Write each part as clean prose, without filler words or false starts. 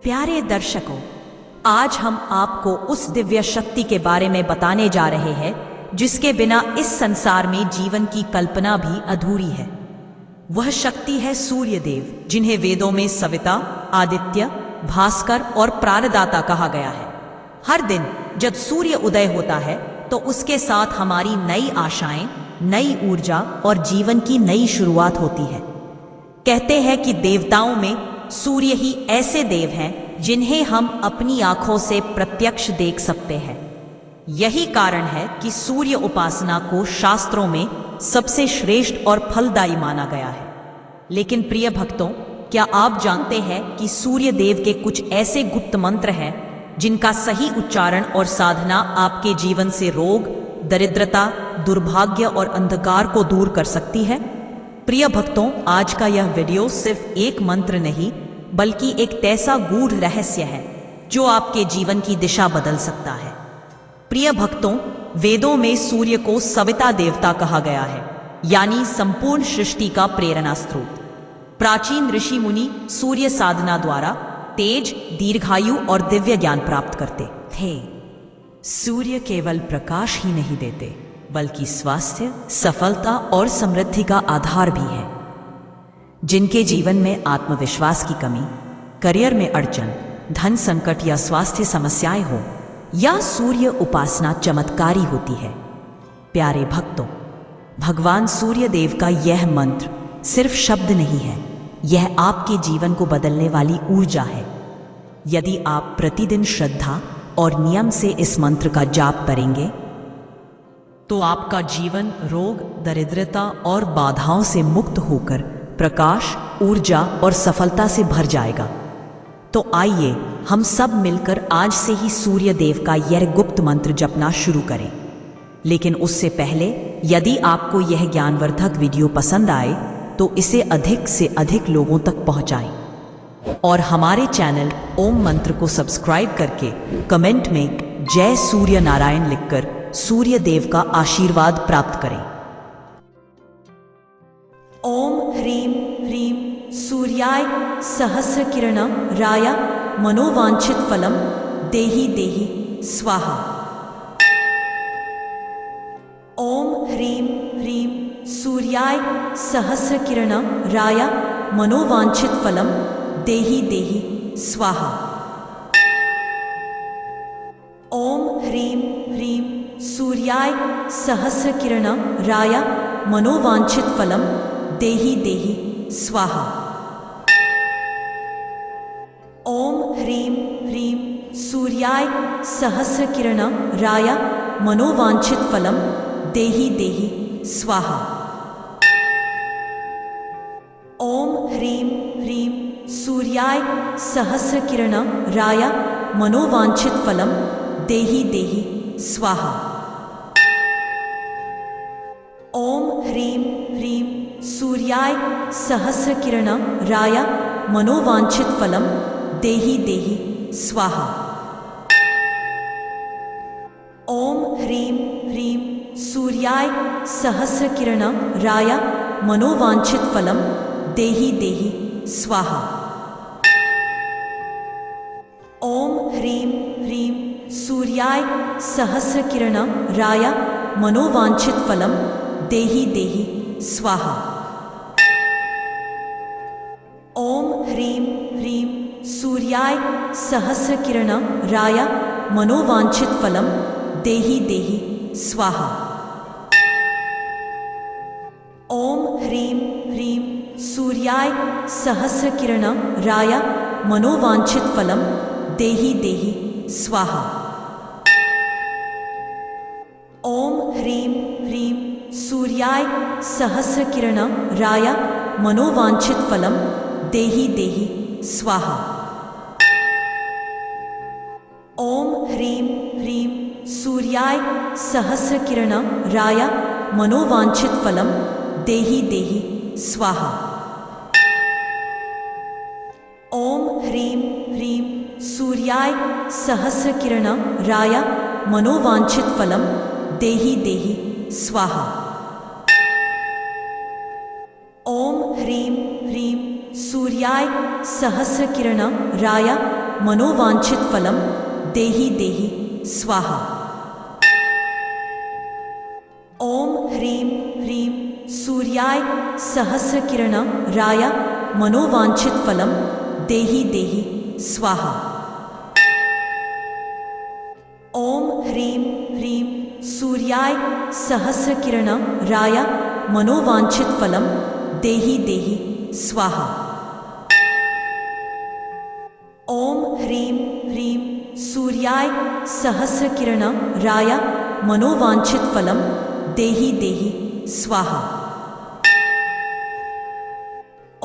प्यारे दर्शकों, आज हम आपको उस दिव्य शक्ति के बारे में बताने जा रहे हैं जिसके बिना इस संसार में जीवन की कल्पना भी अधूरी है। वह शक्ति है सूर्य देव, जिन्हें वेदों में सविता, आदित्य, भास्कर और प्राणदाता कहा गया है। हर दिन जब सूर्य उदय होता है तो उसके साथ हमारी नई आशाएं, नई ऊर्जा और जीवन की नई शुरुआत होती है। कहते हैं कि देवताओं में सूर्य ही ऐसे देव हैं जिन्हें हम अपनी आंखों से प्रत्यक्ष देख सकते हैं। यही कारण है कि सूर्य उपासना को शास्त्रों में सबसे श्रेष्ठ और फलदायी माना गया है। लेकिन प्रिय भक्तों, क्या आप जानते हैं कि सूर्य देव के कुछ ऐसे गुप्त मंत्र हैं जिनका सही उच्चारण और साधना आपके जीवन से रोग, दरिद्रता, दुर्भाग्य और अंधकार को दूर कर सकती है? प्रिय भक्तों, आज का यह वीडियो सिर्फ एक मंत्र नहीं बल्कि एक ऐसा गूढ़ रहस्य है जो आपके जीवन की दिशा बदल सकता है। प्रिय भक्तों, वेदों में सूर्य को सविता देवता कहा गया है, यानी संपूर्ण सृष्टि का प्रेरणा स्रोत। प्राचीन ऋषि मुनि सूर्य साधना द्वारा तेज, दीर्घायु और दिव्य ज्ञान प्राप्त करते थे। सूर्य केवल प्रकाश ही नहीं देते बल्कि स्वास्थ्य, सफलता और समृद्धि का आधार भी है। जिनके जीवन में आत्मविश्वास की कमी, करियर में अड़चन, धन संकट या स्वास्थ्य समस्याएं हो, या सूर्य उपासना चमत्कारी होती है। प्यारे भक्तों, भगवान सूर्य देव का यह मंत्र सिर्फ शब्द नहीं है, यह आपके जीवन को बदलने वाली ऊर्जा है। यदि आप प्रतिदिन श्रद्धा और नियम से इस मंत्र का जाप करेंगे तो आपका जीवन रोग, दरिद्रता और बाधाओं से मुक्त होकर प्रकाश, ऊर्जा और सफलता से भर जाएगा। तो आइए हम सब मिलकर आज से ही सूर्य देव का यह गुप्त मंत्र जपना शुरू करें। लेकिन उससे पहले, यदि आपको यह ज्ञानवर्धक वीडियो पसंद आए तो इसे अधिक से अधिक लोगों तक पहुंचाएं और हमारे चैनल ओम मंत्र को सब्सक्राइब करके कमेंट में जय सूर्य नारायण लिखकर सूर्य देव का आशीर्वाद प्राप्त करें। ओम ह्रीं ह्रीं सूर्याय सहस्र किरण राय मनोवांछित फलम देहि देहि स्वाहा। ओम ह्रीं ह्रीं सूर्याय सहस्र किरण राय मनोवांछित फलम देहि देहि स्वाहा। ओम ह्रीं ह्रीं सूर्याय सहस्र किरण राय मनोवांछित फलम देहि देहि स्वाहा। ओम ह्रीं ह्रीं सूर्याय सहस्र किरण राय मनोवांछित फलम देहि देहि स्वाहा। ओम ह्रीं ह्रीं सूर्याय सहस्र किरण राय मनोवांछित फलम देहि देहि स्वाहा। ओम ह्रीं ह्रीं सूर्याय सहस्र किरण राय मनोवांछित फलम देहि देहि स्वाहा। ओम ह्रीं ह्रीं सूर्याय सहस्र किरण राय मनोवांछित फलम देहि देहि स्वाहा। ओम ह्रीं ह्रीं सूर्याय सहस्र किरण राय मनोवांछित फलम देहि देहि स्वाहा। ओम ह्रीं ह्रीं सूर्याय सहस्र किरण राय मनोवांछित फलम देहि देहि स्वाहा। ओम ह्रीं ह्रीं सूर्याय सहस्र किरण राय मनोवांछित फलम देहि देहि स्वाहा। ओम ह्रीं ह्रीं सूर्याय सहस्र किरण राय मनोवांछित फलम देहि देहि स्वाहा। ओम ह्रीं ह्रीं सूर्याय सहस्र किरण राय मनोवांछित फलम देहि देहि स्वाहा। ओम ह्रीं ह्रीं सूर्याय सहस्र किरण राय मनोवांछित फलम देहि देहि स्वाहा। ओम ह्रीं ह्रीं सूर्याय सहस्र किरण राय मनोवांछित फलम देहि देहि स्वाहा। ओम ह्रीं ह्रीं सूर्याय सहस्रकिरणाय मनोवांछित फलम देहि देहि स्वाहा। ओम ह्रीं ह्रीं सूर्याय सहस्रकिरणाय मनोवांछित फलम देहि देहि स्वाहा। ओम ह्रीं ह्रीं सूर्याय सहस्रकिरणाय मनोवांछित फलम देहि देहि स्वाहा।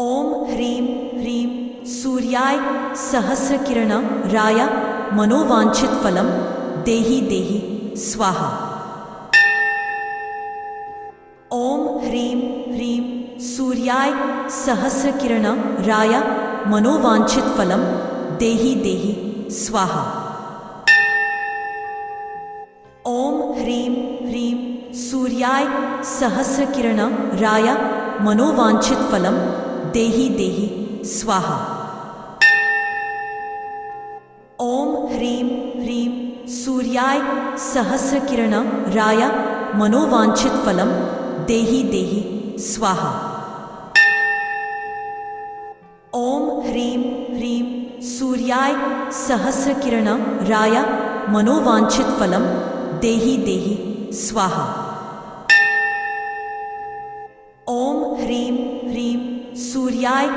ओम ह्रीं ह्रीं सूर्याय सहस्रकिरणाय मनोवांछित फलम देहि देहि स्वाहा। ओम ह्रीं ह्रीं सूर्याय सहस्रकिरणाय मनोवांछित फलम देहि देहि स्वाहा। ओम ह्रीं ह्रीं सूर्याय सहस्रकिरणाय मनोवांछित फलम देहि देहि स्वाहा। ओम ह्रीं ह्रीं सूर्याय सहस्रकिरणाय मनोवांछित फलम देहि देहि स्वाहा। ओम ह्रीं ह्रीं सूर्याय सहस्रकिरणाय मनोवांछित फलम देहि देहि स्वाहा। ओम ह्रीं ह्रीं सूर्याय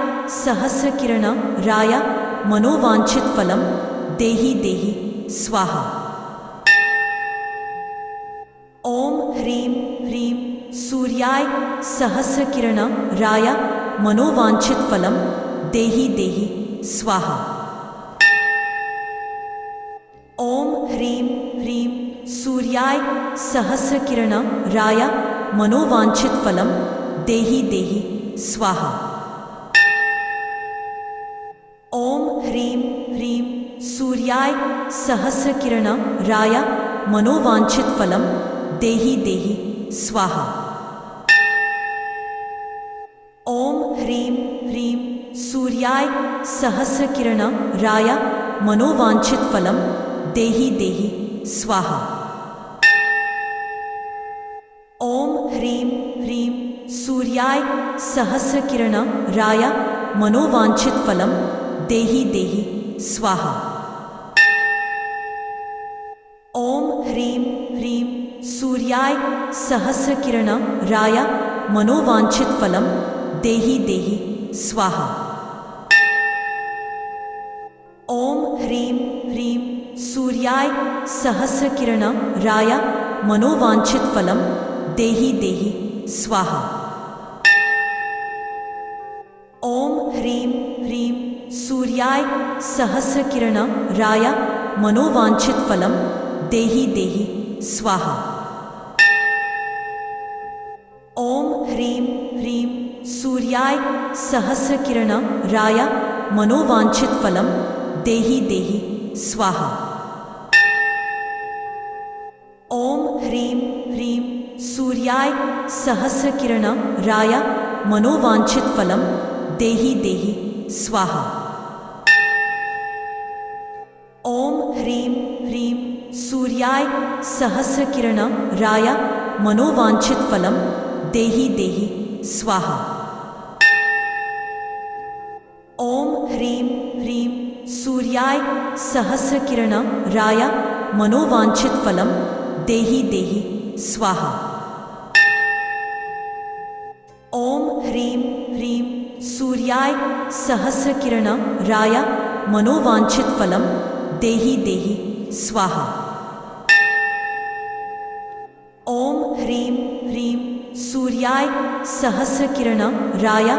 सहस्रकिरणाय मनोवांछित फलम देहि देहि स्वाहा। ओम ह्रीं ह्रीं सूर्याय सहस्रकिरणाय मनोवांछित फलम देहि देहि स्वाहा। ओम ह्रीं ह्रीं सूर्याय सहस्रकिरणाय मनोवांछित फलम देहि देहि स्वाहा। ओम ह्रीं ह्रीं सूर्याय सहस्रकिरणाय मनोवांछित फलम देहि देहि स्वाहा। ओम ह्रीं ह्रीं सूर्याय सहस्रकिरणाय मनोवांछित फलम देहि देहि स्वाहा। ओम ह्रीं ह्रीं सूर्याय सहस्रकिरणाय मनोवांछित फलम देहि देहि स्वाहा। ओम ह्रीं ह्रीं सूर्याय सहस्रकिरणाय मनोवांछित फलम देहि देहि स्वाहा। ओम ह्रीं ह्रीं सूर्याय सहस्रकिरणाय मनोवांछित फलम देहि देहि स्वाहा। ओम ह्रीं ह्रीं सूर्याय सहस्रकिरणाय मनोवांछित फलम देहि देहि स्वाहा। ओम ह्रीं ह्रीं सूर्याय सहस्रकिरणाय मनोवांछित फलम देहि देहि स्वाहा। ओम ह्रीं ह्रीं सूर्याय सहस्रकिरणाय मनोवांछित फलम देहि देहि स्वाहा। ओम ह्रीं ह्रीं सूर्याय सहस्रकिरणाय मनोवांछित फलम देहि देहि स्वाहा। ओम ह्रीं ह्रीं सूर्याय सहस्रकिरणाय मनोवांछित फलम देहि देहि स्वाहा। ओम ह्रीं ह्रीं सूर्याय सहस्रकिरणाय मनोवांछित फलम देहि देहि स्वाहा। ओम ह्रीं ह्रीं सूर्याय सहस्रकिरणाय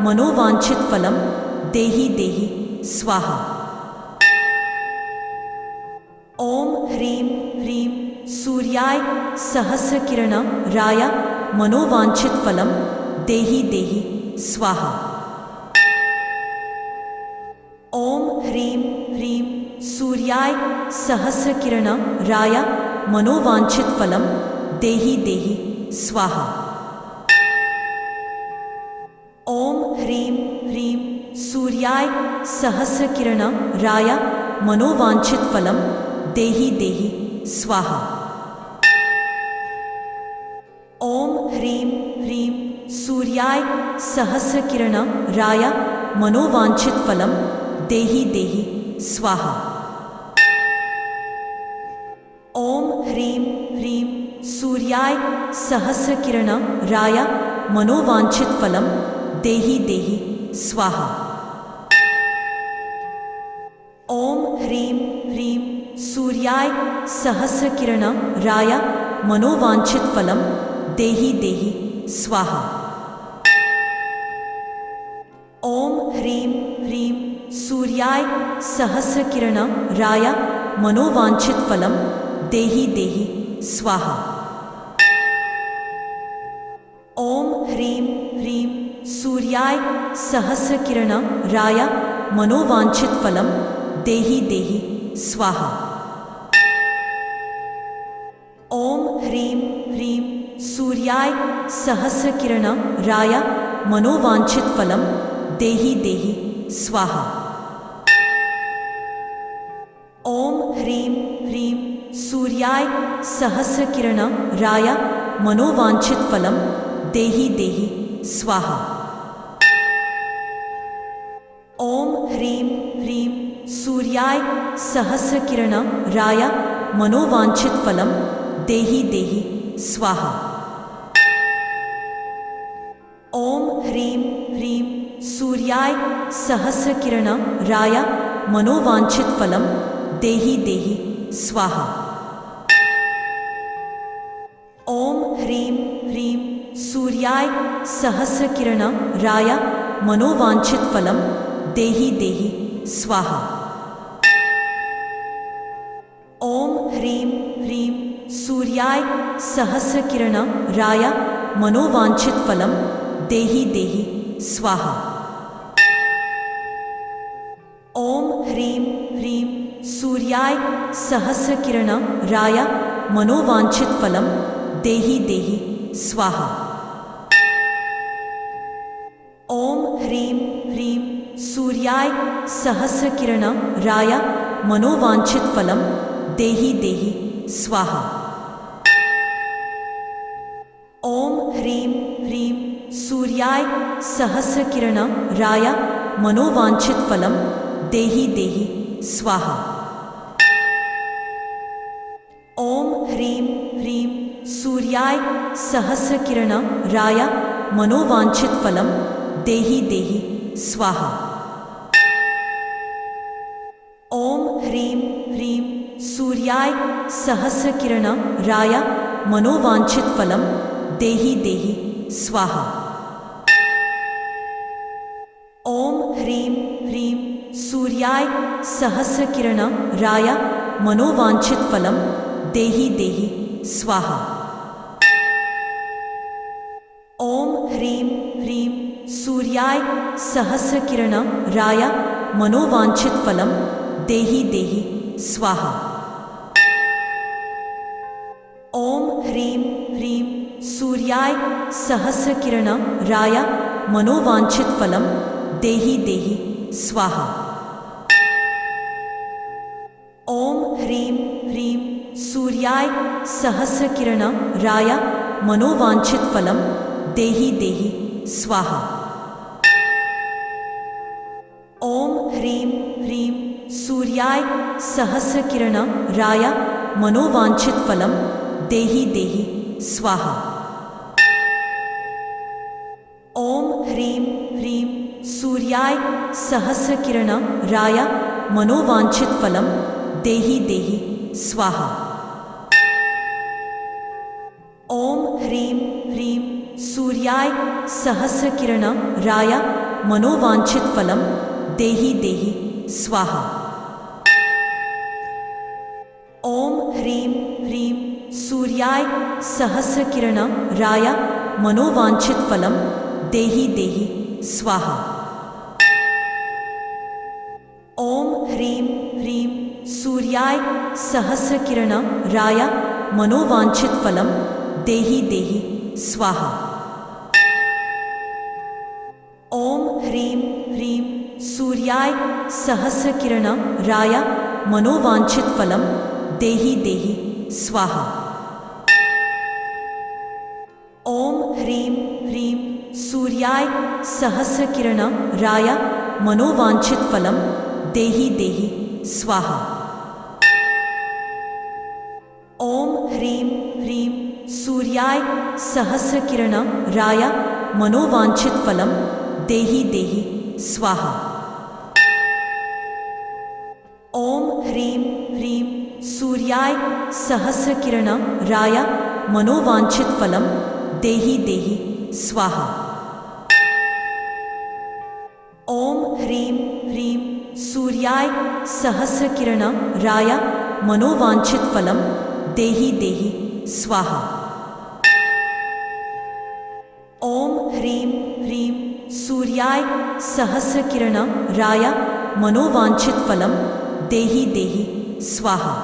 मनोवांछित फलम देहि देहि स्वाहा। ओम ह्रीं ह्रीं सूर्याय सहस्रकिरणाय मनोवांछित फलम देहि देहि स्वाहा। ओम ह्रीं ह्रीं सूर्याय सहस्रकिरणाय मनोवांछित फलम देहि देहि स्वाहा। ओम ह्रीं ह्रीं सूर्याय सहस्रकिरणाय मनोवांछित फलम देहि देहि स्वाहा। ओम ह्रीं ह्रीं सूर्याय सहस्रकिरणाय मनोवांछित फलम देहि देहि स्वाहा। ओम ह्रीं ह्रीं सूर्याय सहस्रकिरणाय मनोवांछित फलम देहि देहि स्वाहा। ओम ह्रीं ह्रीं सूर्याय सहस्रकिरणाय मनोवांछित फलम देहि देहि स्वाहा। ओम ह्रीं ह्रीं सूर्याय सहस्रकिरणाय मनोवांछित फलम देहि देहि स्वाहा। ओम ह्रीं ह्रीं सूर्याय सहस्रकिरणाय मनोवांछित फलम देहि देहि स्वाहा। ओम ह्रीं ह्रीं सूर्याय सहस्रकिरणाय मनोवांछित फलम देहि देहि स्वाहा। ओम ह्रीं ह्रीं सूर्याय सहस्रकिरणाय मनोवांछित फलम देहि देहि स्वाहा। ओम ह्रीं ह्रीं सूर्याय सहस्रकिरणाय मनोवांछित फलम देहि देहि स्वाहा। ओम ह्रीं ह्रीं सूर्याय सहस्रकिरणाय मनोवांछित फलम देहि देहि स्वाहा। ओम ह्रीं ह्रीं सूर्याय सहस्रकिरणाय मनोवांछित फलम देहि देहि स्वाहा। ओम ह्रीं ह्रीं सूर्याय सहस्रकिरणाय मनोवांछित फलम देहि देहि स्वाहा। ओम ह्रीं ह्रीं सूर्याय सहस्रकिरणाय मनोवांछित फलम देहि देहि स्वाहा। ओम ह्रीं ह्रीं सूर्याय सहस्रकिरणाय मनोवांछित फलम देहि देहि स्वाहा। ओम ह्रीं ह्रीं सूर्याय सहस्रकिरणाय मनोवांछित फलम देहि देहि स्वाहा। ओम ह्रीं ह्रीं सूर्याय सहस्रकिरणाय मनोवांछित फलम देहि देहि स्वाहा। ओम ह्रीं ह्रीं सूर्याय सहस्रकिरणाय मनोवांछित फलम देहि देहि स्वाहा। ओम ह्रीं ह्रीं सूर्याय सहस्रकिरणाय मनोवांछित फलम देहि देहि स्वाहा। ओम ह्रीं ह्रीं सूर्याय सहस्रकिरणाय मनोवांछित फलम देहि देहि स्वाहा। ओम ह्रीं ह्रीं सूर्याय सहस्रकिरणाय मनोवांछित फलम देहि देहि स्वाहा। ओम ह्रीं ह्रीं सूर्याय सहस्रकिरणाय मनोवांछित फलम देहि देहि स्वाहा। ओम ह्रीं ह्रीं सूर्याय सहस्रकिरणाय मनोवांछित फलम देहि देहि स्वाहा। ओम ह्रीं ह्रीं सूर्याय सहस्रकिरणाय मनोवांछित फलम देहि देहि स्वाहा। ओम ह्रीं ह्रीं सूर्याय सहस्रकिरणाय मनोवांछित फलम देहि देहि स्वाहा। ओम ह्रीं ह्रीं सूर्याय सहस्रकिरणाय मनोवांछित फलम देहि देहि स्वाहा। ओम ह्रीं ह्रीं सूर्याय सहस्रकिरणाय मनोवांछित फलम देहि देहि स्वाहा। ओम ह्रीं ह्रीं सूर्याय सहस्रकिरणाय मनोवांछित फलम देहि देहि स्वाहा। ओम ह्रीं ह्रीं सूर्याय सहस्रकिरणाय मनोवांछित फलम देहि देहि स्वाहा। ओम ह्रीं ह्रीं सूर्याय सहस्रकिरणाय मनोवांछित फलम देहि देहि स्वाहा। ओम ह्रीं ह्रीं सूर्याय सहस्रकिरणाय मनोवांछित फलम देहि देहि स्वाहा। ओम ह्रीं ह्रीं सूर्याय सहस्रकिरणाय मनोवांछित फलम देहि देहि स्वाहा। ओम ह्रीं ह्रीं सूर्याय सहस्रकिरणाय मनोवांछित फलम देहि देहि स्वाहा।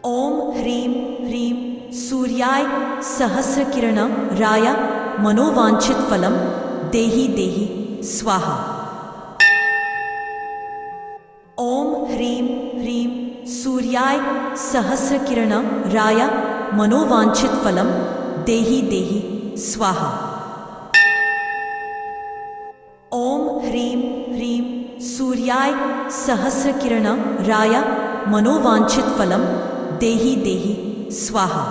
ओम ह्रीं ह्रीं सूर्याय सहस्रकिरणाय मनोवांछित फलम देहि देहि स्वाहा। ओम ह्रीं ह्रीं सूर्याय सहस्रकिरणाय मनोवांछित फलम देहि देहि स्वाहा। ओम ह्रीं ह्रीं सूर्याय सहस्रकिरणाय मनोवांछित फलम देहि देहि स्वाहा।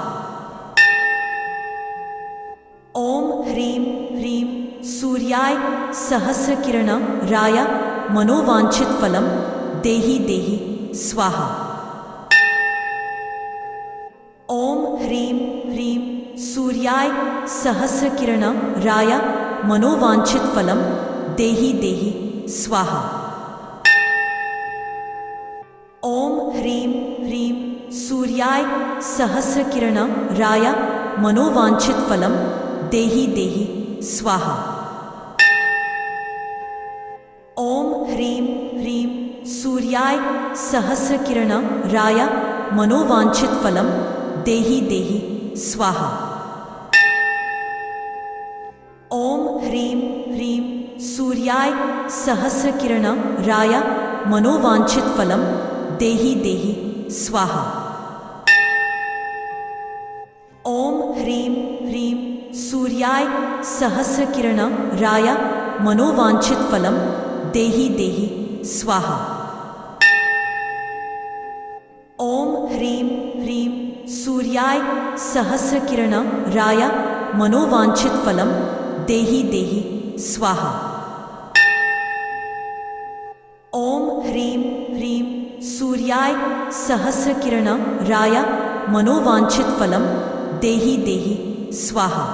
ओम ह्रीं ह्रीं सूर्याय सहस्रकिरणाय मनोवांछित फलम देहि देहि स्वाहा। ओम ह्रीं ह्रीं सूर्याय सहस्रकिरणाय मनोवांछित फलम देहि देहि स्वाहा। ओम ह्रीं ह्रीं सूर्याय सहस्रकिरणाय मनोवांछित फलम देहि देहि स्वाहा। ओम ह्रीं ह्रीं सूर्याय सहस्रकिरणाय मनोवांछित फलम देहि देहि स्वाहा। ओम ह्रीं ह्रीं सूर्याय सहस्रकिरणाय मनोवांछित फलम देहि देहि स्वाहा। ओम ह्रीं ह्रीं सूर्याय सहस्रकिरणाय मनोवांछित फलम देहि देहि स्वाहा। ओम ह्रीं ह्रीं सूर्याय सहस्रकिरणाय मनोवांछित फलम देहि देहि स्वाहा। ओम ह्रीं ह्रीं सूर्याय सहस्रकिरणाय मनोवांछित फलम देहि देहि स्वाहा।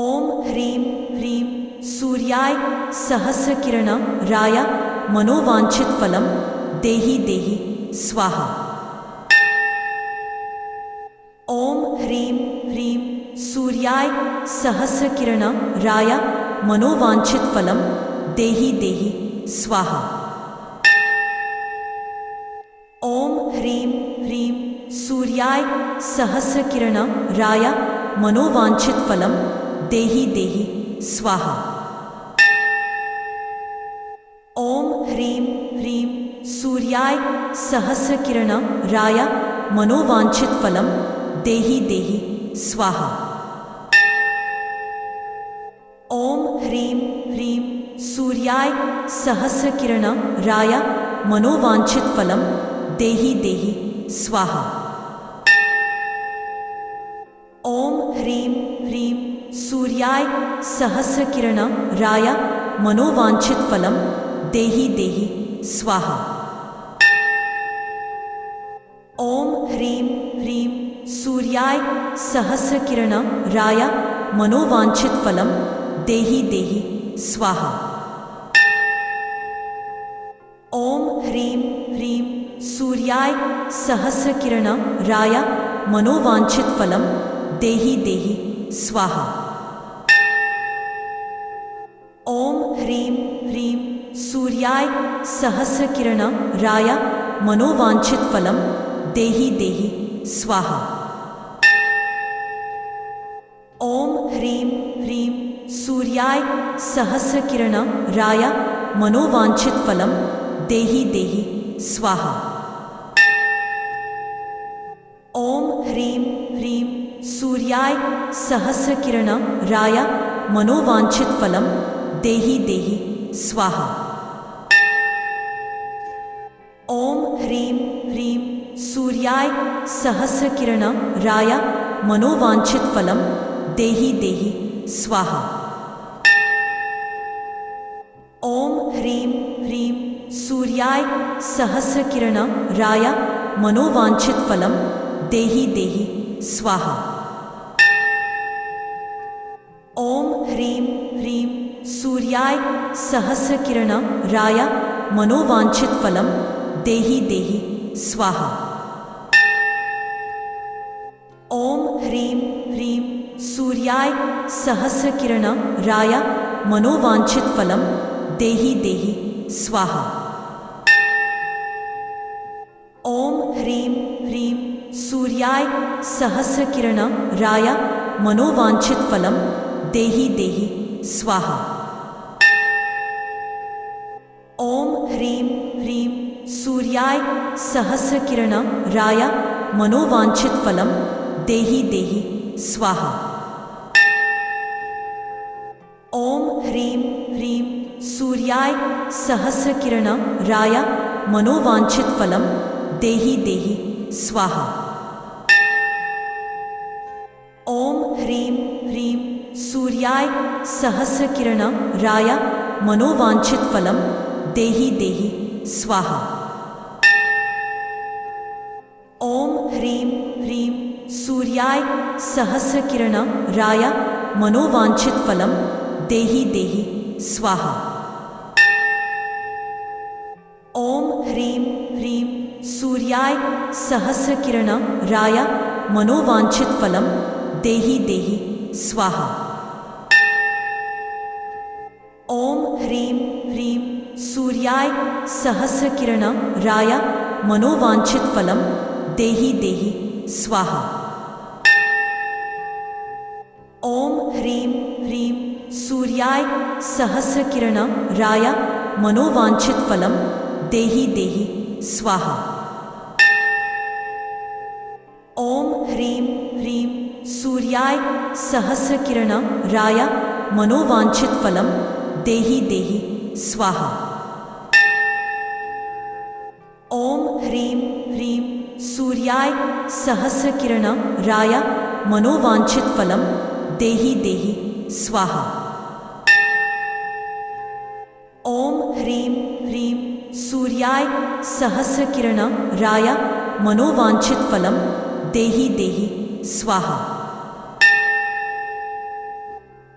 ओम ह्रीं ह्रीं सूर्याय सहस्रकिरणाय मनोवांछित फलम देहि देहि स्वाहा। ओम ह्रीं ह्रीं सूर्याय सहस्रकिरणाय मनोवांछित फलम देहि देहि स्वाहा। ओम ह्रीं ह्रीं सूर्याय सहस्रकिरणाय मनोवांछित फलम देहि देहि स्वाहा। ओम ह्रीं ह्रीं सूर्याय सहस्रकिरणाय मनोवांछित फलम देहि देहि स्वाहा। ओम ह्रीं ह्रीं सूर्याय सहस्रकिरणाय मनोवांछित फलम देहि देहि स्वाहा। ओम ह्रीं ह्रीं सूर्याय सहस्रकिरणाय मनोवांछित फलम देहि देहि स्वाहा। ओम ह्रीं ह्रीं सूर्याय सहस्रकिरणाय मनोवांछित फलम देहि देहि स्वाहा। ओम ह्रीं ह्रीं सूर्याय सहस्रकिरणाय मनोवांछित फलम देहि देहि स्वाहा। ओम ह्रीं ह्रीं सूर्याय सहस्रकिरणाय मनोवांछित फलम देहि देहि स्वाहा। ओम ह्रीं ह्रीं सूर्याय सहस्रकिरणाय मनोवांछित फलम देहि देहि स्वाहा। ओम ह्रीं ह्रीं सूर्याय सहस्रकिरणाय मनोवांछित फलम देहि देहि स्वाहा। ओम ह्रीं ह्रीं सूर्याय सहस्रकिरणाय मनोवांछित फलम देहि देहि स्वाहा। ओम ह्रीं ह्रीं सूर्याय सहस्रकिरणाय मनोवांछित फलम देहि देहि स्वाहा। ओम ह्रीं ह्रीं सूर्याय सहस्रकिरणाय मनोवांछित फलम देहि देहि स्वाहा। ओम ह्रीं ह्रीं सूर्याय सहस्रकिरणाय मनोवांछित फलम देहि देहि स्वाहा। ओम ह्रीं ह्रीं सूर्याय सहस्रकिरणाय मनोवांछित फलम देहि देहि स्वाहा। ओम ह्रीं ह्रीं सूर्याय सहस्रकिरणाय मनोवांछित फलम देहि देहि स्वाहा। ओम ह्रीं ह्रीं सूर्याय सहस्रकिरणाय मनोवांछित फलम देहि देहि स्वाहा। ओम ह्रीं ह्रीं सूर्याय सहस्रकिरणाय मनोवांछित फलम देहि देहि स्वाहा। ओम ह्रीं ह्रीं सूर्याय सहस्रकिरणाय मनोवांछित फलम देहि देहि स्वाहा। ओम ह्रीं ह्रीं सूर्याय सहस्रकिरणाय मनोवांछित फलम देहि देहि स्वाहा। ओम ह्रीं ह्रीं सूर्याय सहस्रकिरणाय मनोवांछित फलम देहि देहि स्वाहा। ओम ह्रीं ह्रीं सूर्याय सहस्रकिरणाय मनोवांछित फलम देहि देहि स्वाहा। ओम ह्रीं ह्रीं सूर्याय सहस्रकिरणाय मनोवांछित फलम देहि देहि स्वाहा। ओम ह्रीं ह्रीं सूर्याय सहस्रकिरणाय मनोवांछित फलम देहि देहि स्वाहा। ओम ह्रीं ह्रीं सूर्याय सहस्रकिरणाय मनोवांछित फलम देहि देहि स्वाहा।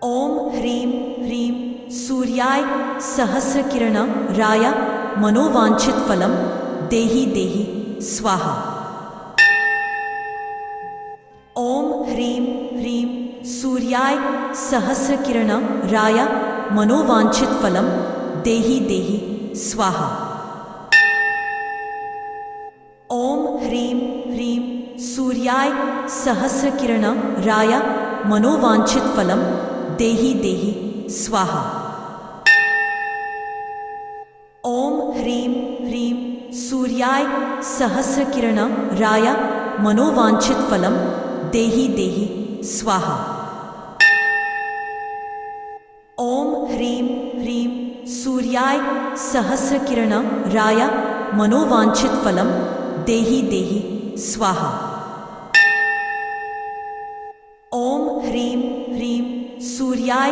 ओम ह्रीं ह्रीं सूर्याय सहस्रकिरणाय मनोवांछित फलम देहि देहि स्वाहा। ओम ह्रीं ह्रीं सूर्याय सहस्रकिरणाय मनोवांछित फलम देहि देहि स्वाहा। ओम ह्रीं ह्रीं सूर्याय सहस्रकिरणाय मनोवांछित फलम देहि देहि स्वाहा। ओम ह्रीं ह्रीं सूर्याय सहस्रकिरणाय मनोवांछित फलम देहि देहि स्वाहा। ओम ह्रीं ह्रीं सूर्याय सहस्रकिरणाय मनोवांछित फलम देहि देहि स्वाहा। ओम ह्रीं ह्रीं सूर्याय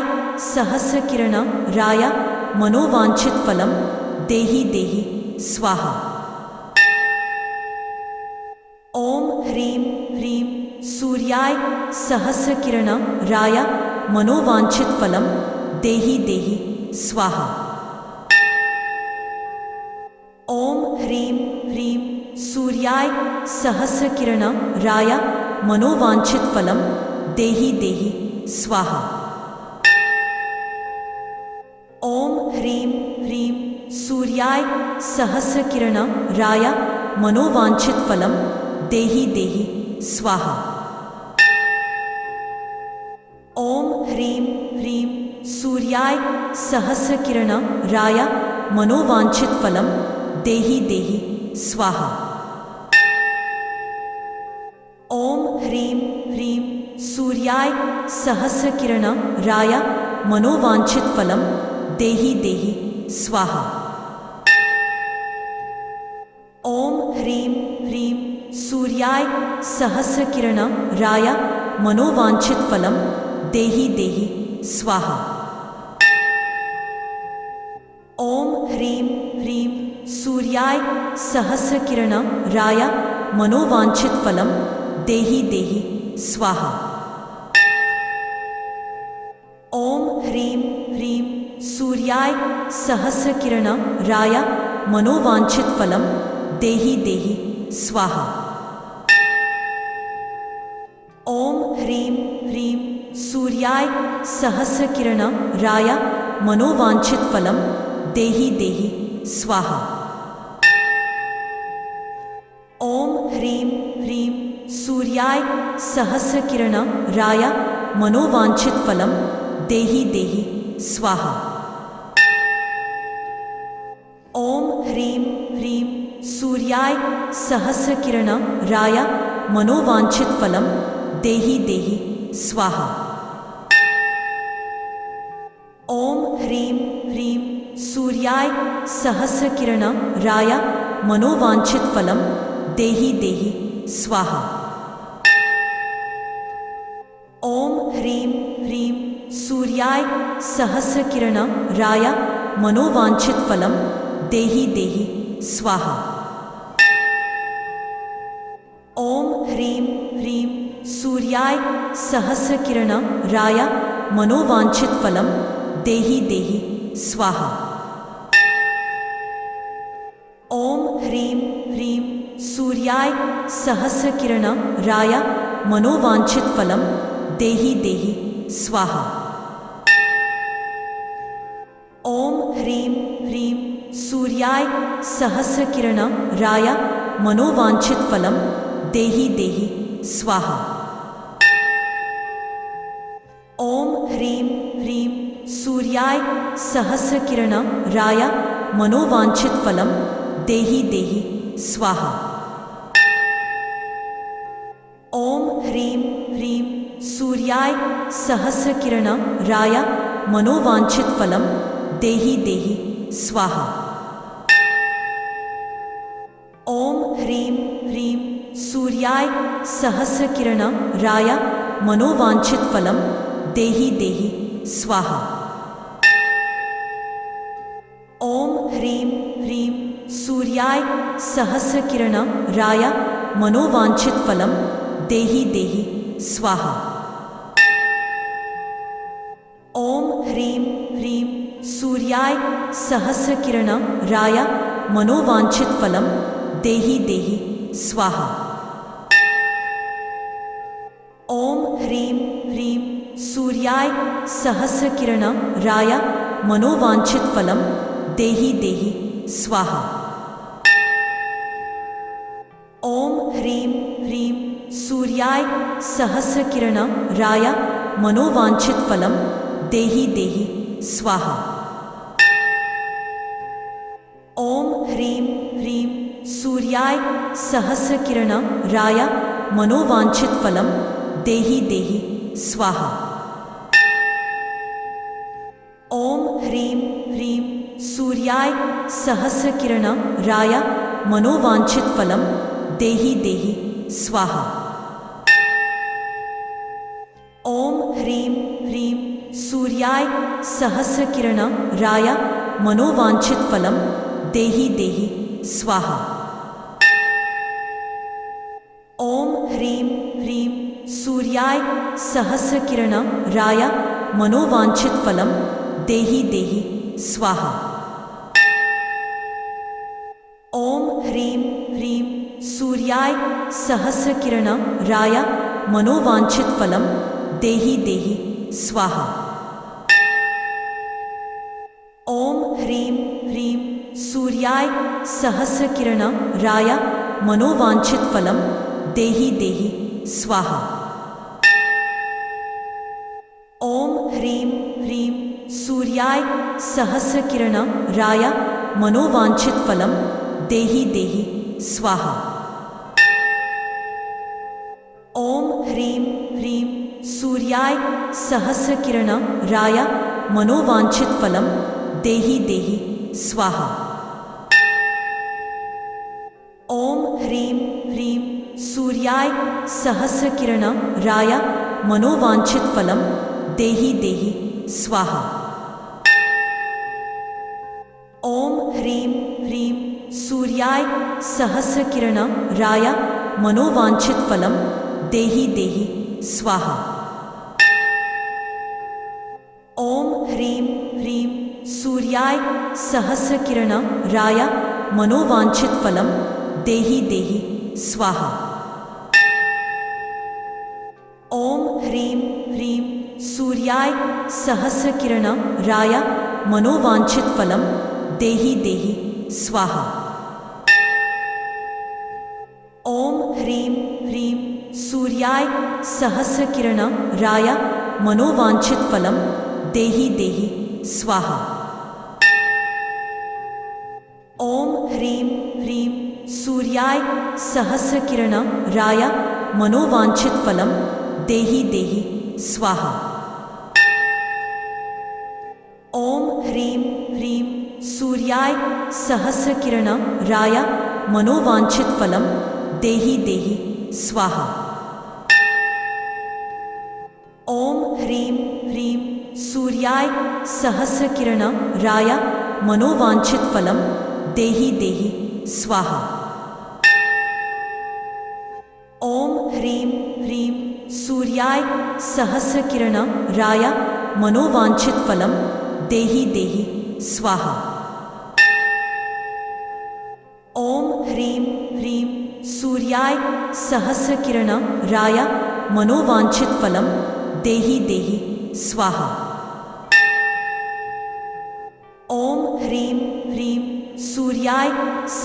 सहस्रकिरणाय मनोवांछित फलम देहि देहि स्वाहा। ओम ह्रीं ह्रीं सूर्याय सहस्रकिरणाय मनोवांछित फलम देहि देहि स्वाहा। ओम ह्रीं ह्रीं सूर्याय सहस्रकिरणाय मनोवांछित फलम देहि देहि स्वाहा। ओम ह्रीं ह्रीं सूर्याय सहस्रकिरणाय मनोवांछित फलम देहि देहि स्वाहा। ओम ह्रीं ह्रीं सूर्याय सहस्रकिरणाय मनोवांछित फलम देहि देहि स्वाहा। ओम ह्रीं ह्रीं सूर्याय सहस्रकिरणाय मनोवांछित फलम देहि देहि स्वाहा। ओम ह्रीं ह्रीं सूर्याय सहस्रकिरणाय मनोवांछित फलम देहि देहि स्वाहा। ओम ह्रीं ह्रीं सूर्याय सहस्रकिरणाय मनोवांछित फलम देहि देहि स्वाहा। ओम ह्रीं ह्रीं सूर्याय सहस्रकिरणाय मनोवांछित फलम देहि देहि स्वाहा। ओम ह्रीं ह्रीं सूर्याय सहस्रकिरणाय मनोवांछित फलम देहि देहि स्वाहा। ओम ह्रीं ह्रीं सूर्याय सहस्रकिरणाय मनोवांछित फलम देहि देहि स्वाहा। ओम ह्रीं ह्रीं सूर्याय सहस्रकिरणाय मनोवांछित फलम देहि देहि स्वाहा। ओम ह्रीं ह्रीं सूर्याय सहस्रकिरणाय मनोवांछित फलम देहि देहि स्वाहा। ओम ह्रीं ह्रीं सूर्याय सहस्रकिरणाय मनोवांछित फलम देहि देहि स्वाहा। ओम ह्रीं ह्रीं सूर्याय सहस्रकिरणाय मनोवांछित फलम देहि देहि स्वाहा। ओम ह्रीं ह्रीं सूर्याय सहस्रकिरणाय मनोवांछित फलम देहि देहि स्वाहा। ओम ह्रीं ह्रीं सूर्याय सहस्रकिरणाय मनोवांछित फलम देहि देहि स्वाहा। ओम ह्रीं ह्रीं सूर्याय सहस्रकिरणाय मनोवांछित फलम देहि देहि स्वाहा। ओम ह्रीं ह्रीं सूर्याय सहस्रकिरणाय मनोवांछित फलम देहि देहि स्वाहा। ओम ह्रीं ह्रीं सूर्याय सहस्रकिरणाय मनोवांछित फलम देहि देहि स्वाहा। ओम ह्रीं ह्रीं सूर्याय सहस्रकिरणाय मनोवांछित फलम देहि देहि स्वाहा। ओम ह्रीं ह्रीं सूर्याय सहस्रकिरणाय मनोवांछित फलम देहि देहि स्वाहा। ओम ह्रीं ह्रीं सूर्याय सहस्रकिरणाय मनोवांछित फलम देहि देहि स्वाहा। ओम ह्रीं ह्रीं सूर्याय सहस्रकिरणाय मनोवांछित फलम देहि देहि स्वाहा। ओम ह्रीं ह्रीं सूर्याय सहस्रकिरणाय मनोवांछित फलम देहि देहि स्वाहा। ओम ह्रीं ह्रीं सूर्याय सहस्रकिरणाय मनोवांछित फलम देहि देहि स्वाहा। ओम ह्रीं ह्रीं सूर्याय सहस्रकिरणाय मनोवांछित फलम देहि देहि स्वाहा। ओम ह्रीं ह्रीं सूर्याय सहस्रकिरणाय मनोवांछित फलम देहि देहि स्वाहा। ओम ह्रीं ह्रीं सूर्याय सहस्रकिरणाय मनोवांछित फलम देहि देहि स्वाहा। ओम ह्रीं ह्रीं सूर्याय सहस्रकिरणाय मनोवांछित फलम देहि देहि स्वाहा। ओम ह्रीं ह्रीं सूर्याय सहस्रकिरणाय मनोवांछित फलम देहि देहि स्वाहा। ओम ह्रीं ह्रीं सूर्याय सहस्रकिरणाय मनोवांछित फलम देहि देहि स्वाहा। ओम ह्रीं ह्रीं सूर्याय सहस्रकिरणाय मनोवांछित फलम देहि देहि स्वाहा। ओम ह्रीं ह्रीं सूर्याय सहस्रकिरणाय मनोवांछित फलम देहि देहि स्वाहा। ओम ह्रीं ह्रीं सूर्याय सहस्रकिरणाय मनोवांछित फलम देहि देहि स्वाहा। ओम ह्रीं ह्रीं सूर्याय सहस्रकिरणाय मनोवांछित फलम देहि देहि स्वाहा। ओम ह्रीं ह्रीं सूर्याय सहस्रकिरणाय मनोवांछित फलम देहि देहि स्वाहा। ओम ह्रीं ह्रीं सूर्याय सहस्रकिरणाय मनोवांछित फलम देहि देहि स्वाहा। ओम ह्रीं ह्रीं सूर्याय सहस्रकिरणाय मनोवांछित फलम देहि देहि स्वाहा। ओम ह्रीं ह्रीं सूर्याय सहस्रकिरणाय मनोवांछित फलम देहि देहि स्वाहा। ओम ह्रीं ह्रीं सूर्याय सहस्रकिरणाय मनोवांछित फलम देहि देहि स्वाहा। ओम ह्रीं ह्रीं सूर्याय सहस्रकिरणाय मनोवांछित फलम देहि देहि स्वाहा। ओम ह्रीं ह्रीं सूर्याय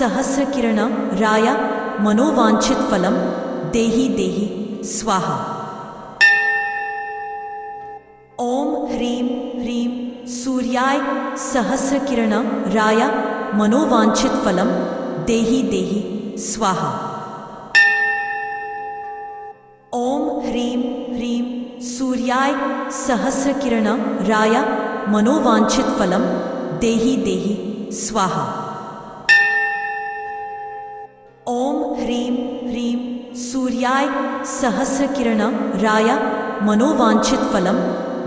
सहस्रकिरणाय मनोवांछित फलम देहि देहि स्वाहा। ओम ह्रीं ह्रीं सूर्याय सहस्रकिरणाय मनोवांछित फलम देहि देहि स्वाहा। ओम ह्रीं ह्रीं सूर्याय सहस्रकिरणाय मनोवांछित फलम देहि देहि स्वाहा। ओम ह्रीं ह्रीं सूर्याय सहस्रकिरणाय मनोवांछित फलम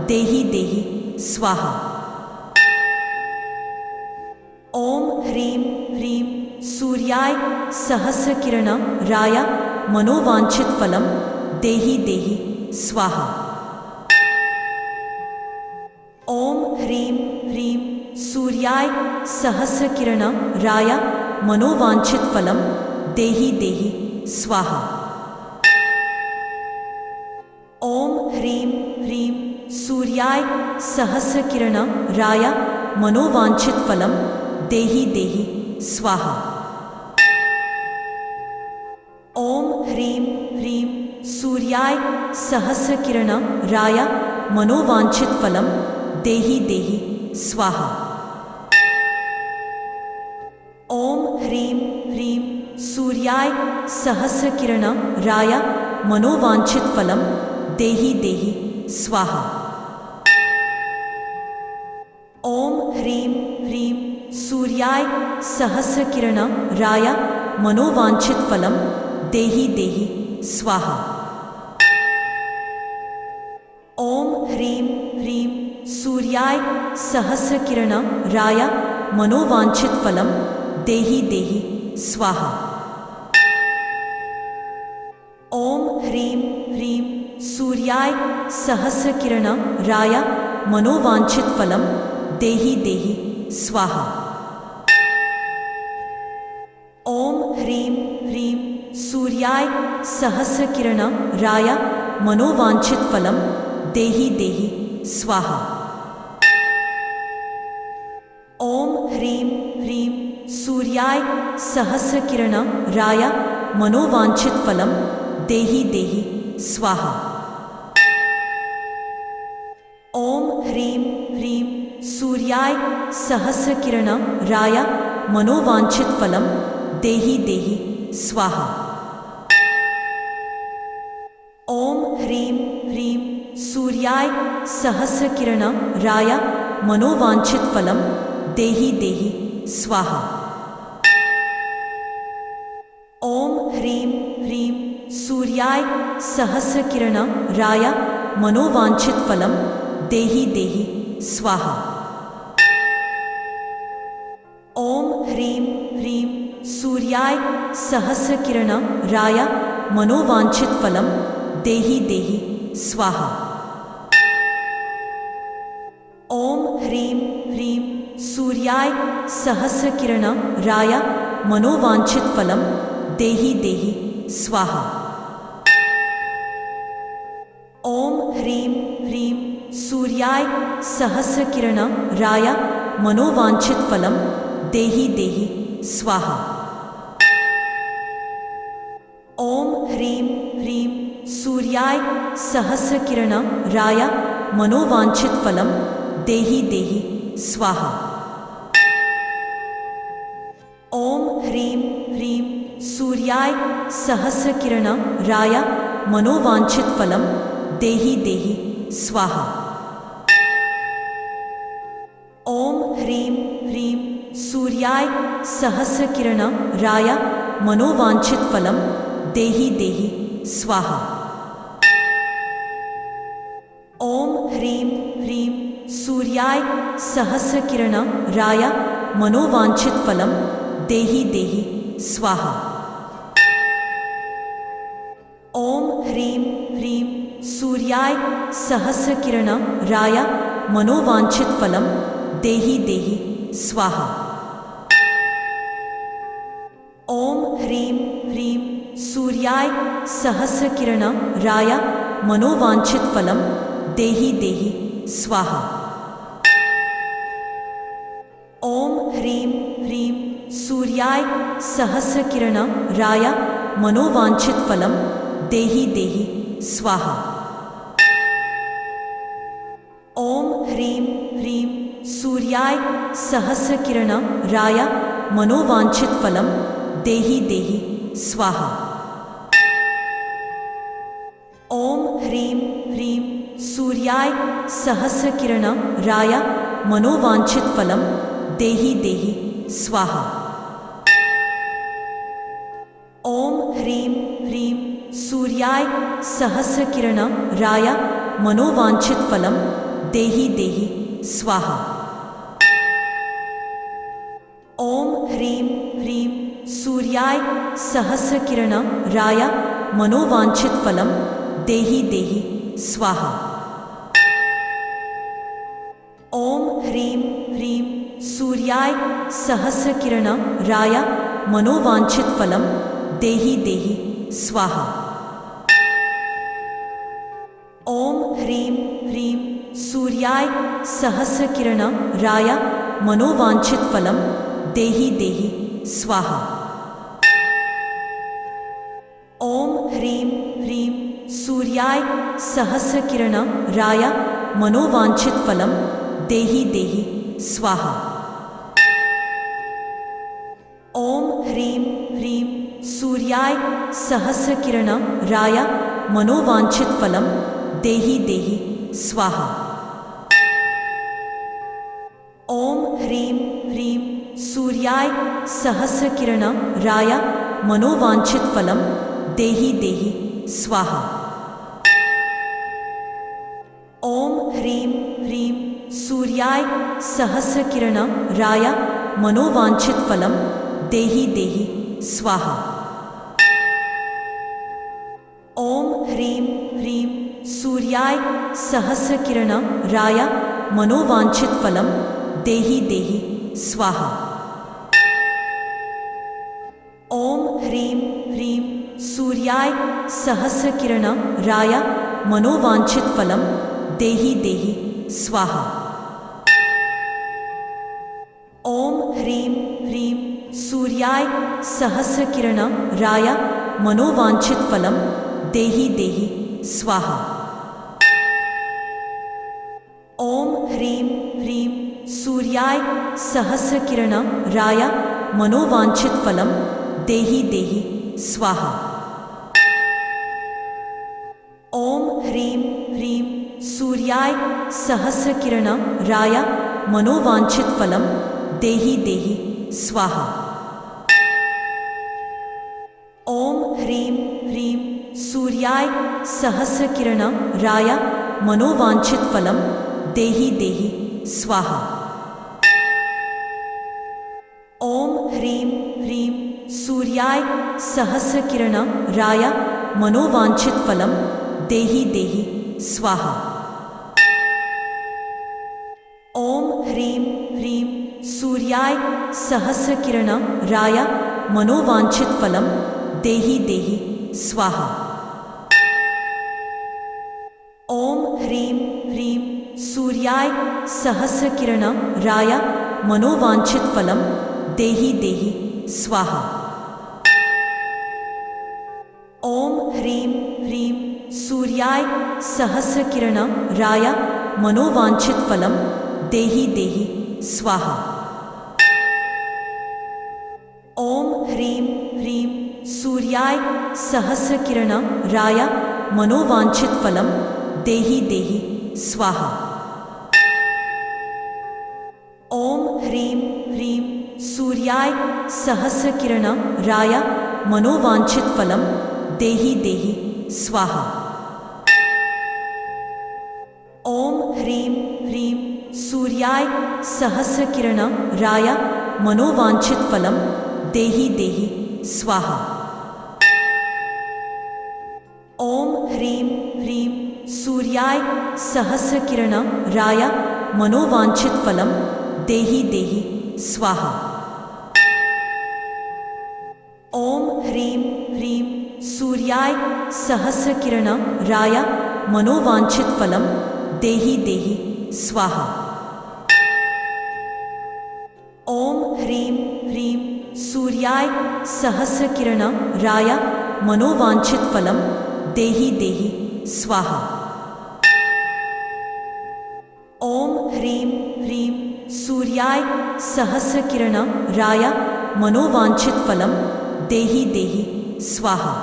देहि देहि स्वाहा। ओम ह्रीं ह्रीं सूर्याय सहस्रकिरणाय मनोवांछित फलम देहि देहि स्वाहा। ओम ह्रीं ह्रीं सूर्याय सहस्रकिरणाय मनोवांछित फलम देहि देहि स्वाहा। ओम ह्रीं ह्रीं सूर्याय सहस्रकिरणाय मनोवांछित फलम देहि देहि स्वाहा। ओम ह्रीं ह्रीं सूर्याय सहस्रकिरणाय मनोवांछित फलम देहि देहि स्वाहा। ओम ह्रीं ह्रीं सूर्याय सहस्रकिरणाय मनोवांछित फलम देहि देहि स्वाहा। ओम ह्रीं ह्रीं सूर्याय सहस्रकिरणाय मनोवांछित फलम देहि देहि स्वाहा। ओम ह्रीं ह्रीं सूर्याय सहस्रकिरणाय मनोवांछित फलम देहि देहि स्वाहा। ओम ह्रीं ह्रीं सूर्याय सहस्रकिरणाय मनोवांछित फलम देहि देहि स्वाहा। ओम ह्रीं ह्रीं सूर्याय सहस्रकिरणाय मनोवांछित फलम देहि देहि स्वाहा। ओम ह्रीं ह्रीं सूर्याय सहस्रकिरणाय मनोवांछित फलम देहि देहि स्वाहा। ओम ह्रीं ह्रीं सूर्याय सहस्रकिरणाय मनोवांछित फलम देहि देहि स्वाहा। ओम ह्रीं ह्रीं सूर्याय सहस्रकिरणाय मनोवांछित फलम देहि देहि स्वाहा। ओम ह्रीं ह्रीं सूर्याय सहस्रकिरणाय मनोवांछित फलम देहि देहि स्वाहा। ओम ह्रीं ह्रीं सूर्याय सहस्रकिरणाय मनोवांछित फलम देहि देहि स्वाहा। ओम ह्रीं ह्रीं सूर्याय सहस्रकिरणाय मनोवांछित फलम देहि देहि स्वाहा। ओम ह्रीं ह्रीं सूर्याय सहस्रकिरणाय मनोवांछित फलम देहि देहि स्वाहा। ओम ह्रीं ह्रीं सूर्याय सहस्रकिरणाय मनोवांछित फलम देहि देहि स्वाहा। ओम ह्रीं ह्रीं सूर्याय सहस्रकिरणाय मनोवांछित फलम देहि देहि स्वाहा। ओम ह्रीं ह्रीं सूर्याय सहस्रकिरणाय मनोवांछित फलम देहि देहि स्वाहा। ओम ह्रीं ह्रीं सूर्याय सहस्रकिरणाय मनोवांछित फलम देहि देहि स्वाहा। ओम ह्रीं ह्रीं सूर्याय सहस्रकिरणाय मनोवांछित फलम देहि देहि स्वाहा। ओम ह्रीं ह्रीं सूर्याय सहस्रकिरणाय मनोवांछित फलम देहि देहि स्वाहा। ओम ह्रीं ह्रीं सूर्याय सहस्रकिरणाय मनोवांछित फलम देहि देहि स्वाहा। ओम ह्रीं ह्रीं सूर्याय सहस्रकिरणाय मनोवांछित फलम देहि देहि स्वाहा। ओम ह्रीं ह्रीं सूर्याय सहस्रकिरणाय मनोवांछित फलम देहि देहि स्वाहा। ओम ह्रीं ह्रीं सूर्याय सहस्रकिरणाय मनोवांछित फलम देहि देहि स्वाहा। ओम ह्रीं ह्रीं सूर्याय सहस्रकिरणाय मनोवांछित फलम देहि देहि स्वाहा। ओम ह्रीं ह्रीं सूर्याय सहस्रकिरणाय मनोवांछित फलम देहि देहि स्वाहा। ओम ह्रीं ह्रीं सूर्याय सहस्रकिरणाय मनोवांछित फलम देहि देहि स्वाहा। ओम ह्रीं ह्रीं सूर्याय सहस्रकिरणाय मनोवांछित फलम देहि देहि स्वाहा। ओम ह्रीं ह्रीं सूर्याय सहस्रकिरणाय मनोवांछित फलम देहि देहि स्वाहा। ओम ह्रीं ह्रीं सूर्याय सहस्रकिरणाय मनोवांछित फलम देहि देहि स्वाहा। ओम ह्रीं ह्रीं सूर्याय सहस्रकिरणाय मनोवांछित फलम देहि देहि स्वाहा। ओम ह्रीं ह्रीं सूर्याय सहस्रकिरणाय मनोवांछित फलम देहि देहि स्वाहा। ओम ह्रीं ह्रीं सूर्याय सहस्रकिरणाय मनोवांछित फलम देहि देहि स्वाहा। ओम ह्रीं ह्रीं सूर्याय सहस्रकिरणाय मनोवांछित फलम देहि देहि स्वाहा। ओम ह्रीं ह्रीं सूर्याय सहस्रकिरणाय मनोवांछित फलम देहि देहि स्वाहा। ओम ह्रीं ह्रीं सूर्याय सहस्रकिरणाय मनोवांछित फलम देहि देहि स्वाहा। ओम ह्रीं ह्रीं सूर्याय सहस्रकिरणाय मनोवांछित फलम देहि देहि स्वाहा। ओम ह्रीं ह्रीं सूर्याय सहस्रकिरणाय मनोवांछित फलम देहि देहि स्वाहा। ओम ह्रीं ह्रीं सूर्याय सहस्रकिरणाय मनोवांछित फलम देहि देहि स्वाहा। ओम ह्रीं ह्रीं सूर्याय सहस्रकिरणाय मनोवांछित फलम देहि देहि स्वाहा। ओम ह्रीं ह्रीं सूर्याय सहस्रकिरणाय मनोवांछित फलम देहि देहि स्वाहा। ओम ह्रीं ह्रीं सूर्याय सहस्रकिरणाय मनोवांछित फलम देहि देहि स्वाहा। ओम ह्रीं ह्रीं सूर्याय सहस्रकिरणाय मनोवांछित फलम देहि देहि स्वाहा। ओम ह्रीं ह्रीं सूर्याय सहस्रकिरणाय मनोवांछित फलम देहि देहि स्वाहा। ओम ह्रीं ह्रीं सूर्याय सहस्रकिरणाय मनोवांछित फलम देहि देहि स्वाहा। ओम ह्रीं ह्रीं सूर्याय सहस्रकिरणाय मनोवांछित फलम देहि देहि स्वाहा। ओम ह्रीं ह्रीं सूर्याय सहस्रकिरणाय मनोवांछित फलम देहि देहि स्वाहा। ओम ह्रीं ह्रीं सूर्याय सहस्रकिरणाय मनोवांछित फलम देहि देहि स्वाहा।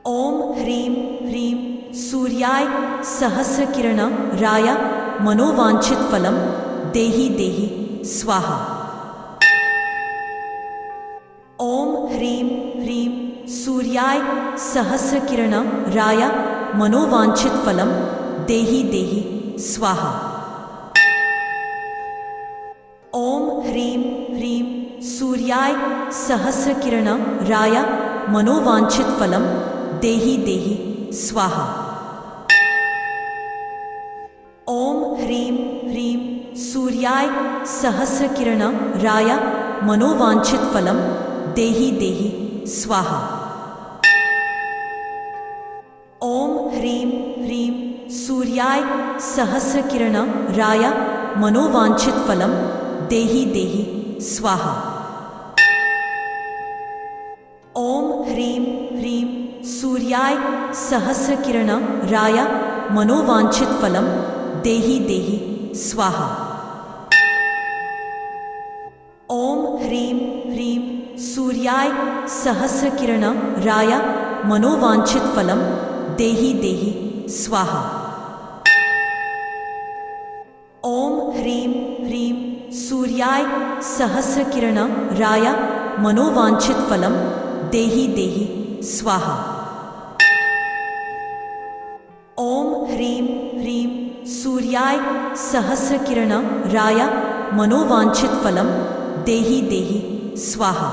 ओम ह्रीं ह्रीं सूर्याय सहस्रकिरणाय मनोवांछित फलम देहि देहि स्वाहा। ओम ह्रीं ह्रीं सूर्याय सहस्रकिरणाय मनोवांछित फलम देहि देहि स्वाहा। ओम ह्रीं ह्रीं सूर्याय सहस्रकिरणाय मनोवांछित फलम देहि देहि स्वाहा। ओम ह्रीं ह्रीं सूर्याय सहस्रकिरणाय मनोवांछित फलम देहि देहि स्वाहा। ओम ह्रीं ह्रीं सूर्याय सहस्रकिरणाय मनोवांछित फलम देहि देहि स्वाहा। ओम ह्रीं ह्रीं सूर्याय सहस्रकिरणाय मनोवांछित फलम देहि देहि स्वाहा। ओम ह्रीं ह्रीं सूर्याय सहस्रकिरणाय मनोवांछित फलम देहि देहि स्वाहा। ओम ह्रीं ह्रीं सूर्याय सहस्रकिरणाय मनोवांछित फलम देहि देहि स्वाहा। ओम ह्रीं ह्रीं सूर्याय सहस्रकिरणाय मनोवांछित फलम देहि देहि स्वाहा।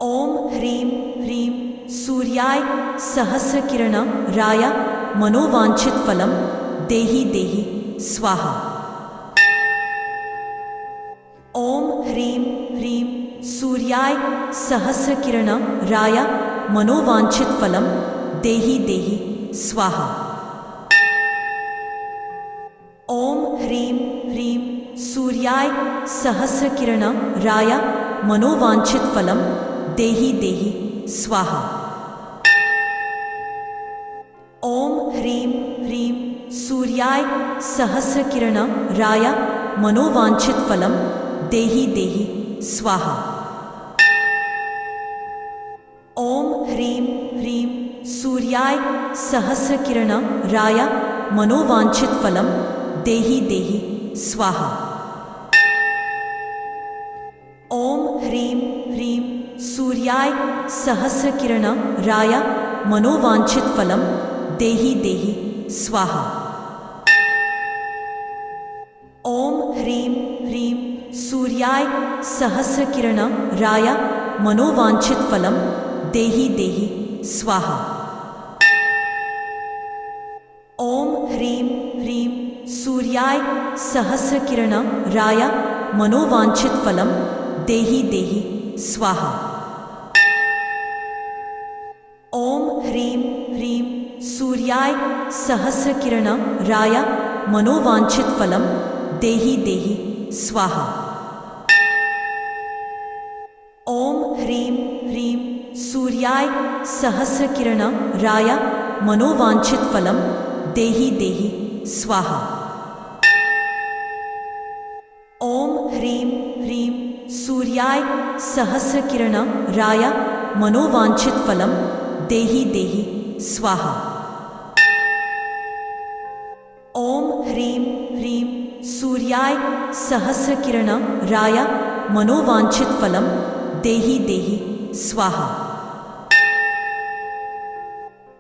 ओम ह्रीं ह्रीं सूर्याय सहस्रकिरणाय मनोवांछित फलम देहि देहि स्वाहा। ओम ह्रीं ह्रीं सूर्याय सहस्रकिरणाय मनोवांछित फलम देहि देहि स्वाहा। ओम ह्रीं ह्रीं सूर्याय सहस्रकिरणाय मनोवांछित फलम देहि देहि स्वाहा। ओम ह्रीं ह्रीं सूर्याय सहस्रकिरणाय मनोवांछित फलम देहि देहि स्वाहा। ओम ह्रीं ह्रीं सूर्याय सहस्रकिरणाय मनोवांछित फलम देहि देहि स्वाहा। ओम ह्रीं ह्रीं सूर्याय सहस्रकिरणाय मनोवांछित फलम देहि देहि स्वाहा। ओम ह्रीं ह्रीं सूर्याय सहस्रकिरणाय मनोवांछित फलम देहि देहि स्वाहा। ओम ह्रीं ह्रीं सूर्याय सहस्रकिरणाय मनोवांछित फलम देहि देहि स्वाहा। ओम ह्रीं ह्रीं सूर्याय सहस्रकिरणाय मनोवांछित फलम देहि देहि स्वाहा। ओम ह्रीं ह्रीं सूर्याय सहस्रकिरणाय मनोवांछित फलम देहि देहि स्वाहा। ओम ह्रीं ह्रीं सूर्याय सहस्रकिरणाय मनोवांछित फलम देहि देहि स्वाहा। ओम ह्रीं ह्रीं सूर्याय सहस्रकिरणाय मनोवांछित फलम देहि देहि स्वाहा।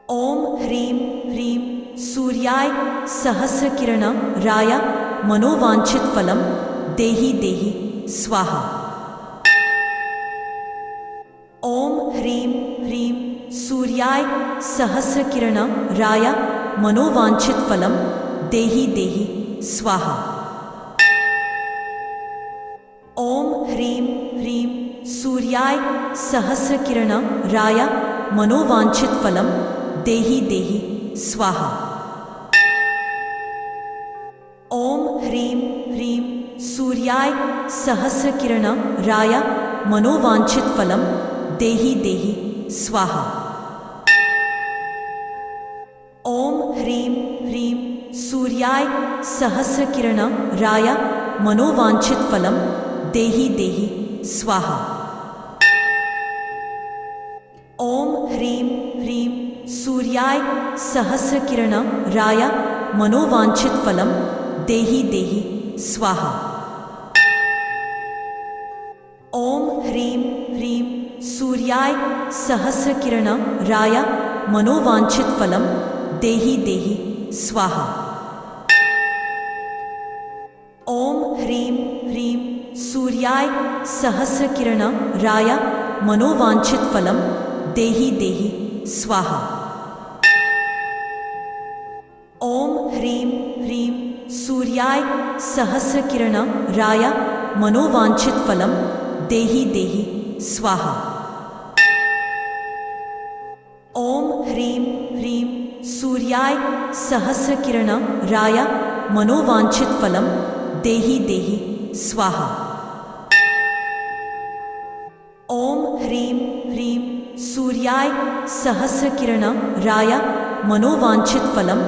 ओम ह्रीं ह्रीं सूर्याय सहस्रकिरणाय मनोवांछित फलम देहि देहि स्वाहा। ओम ह्रीं ह्रीं सूर्याय सहस्रकिरणाय मनोवांछित फलम देहि देहि स्वाहा। ओम ह्रीं ह्रीं सूर्याय सहस्रकिरणाय मनोवांछित फलम देहि देहि स्वाहा। ओम ह्रीं ह्रीं सूर्याय सहस्रकिरणाय मनोवांछित फलम देहि देहि स्वाहा। ओम ह्रीं ह्रीं सूर्याय सहस्रकिरणाय मनोवांछित फलम देहि देहि स्वाहा। ओम ह्रीं ह्रीं सूर्याय सहस्रकिरणाय मनोवांछित फलम देहि देहि स्वाहा। ओम ह्रीं ह्रीं सूर्याय सहस्रकिरणाय मनोवांछित फलम देहि देहि स्वाहा। ओम ह्रीं ह्रीं सूर्याय सहस्रकिरणाय मनोवांछित फलम देहि देहि स्वाहा। ओम ह्रीं ह्रीं सूर्याय सहस्रकिरणाय मनोवांछित फलम देहि देहि स्वाहा। ओम ह्रीं ह्रीं सूर्याय सहस्रकिरणाय मनोवांछित फलम देहि देहि स्वाहा। ओम ह्रीं ह्रीं सूर्याय सहस्रकिरणाय मनोवांछित फलम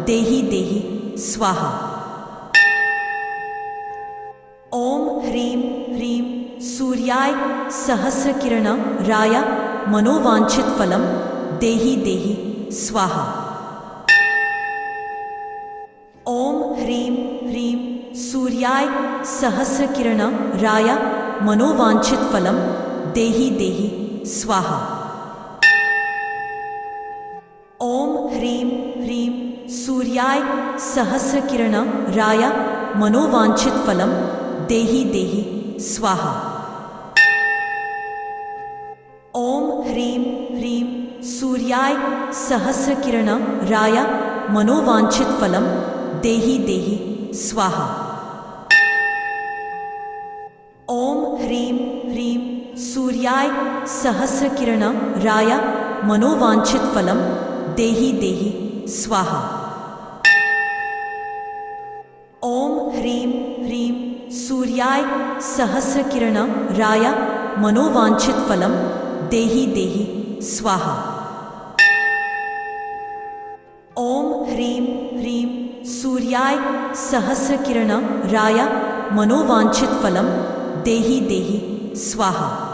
देहि देहि स्वाहा। ओम ह्रीं ह्रीं सूर्याय सहस्रकिरणाय मनोवांछित फलम देहि देहि स्वाहा। ओम ह्रीं ह्रीं सूर्याय सहस्रकिरणाय मनोवांछित फलम देहि देहि स्वाहा। ओम ह्रीं ह्रीं सूर्याय सहस्रकिरणाय मनोवांछित फलम देहि देहि स्वाहा। ओम ह्रीं ह्रीं सूर्याय सहस्रकिरणाय मनोवांछित फलम देहि देहि स्वाहा। ओम ह्रीं ह्रीं सूर्याय सहस्रकिरणाय मनोवांछित फलम देहि देहि स्वाहा। ओम ह्रीं ह्रीं सूर्याय सहस्रकिरणाय मनोवांछित फलम देहि देहि स्वाहा। ओम ह्रीं ह्रीं सूर्याय सहस्रकिरणाय मनोवांछित फलम देहि देहि स्वाहा।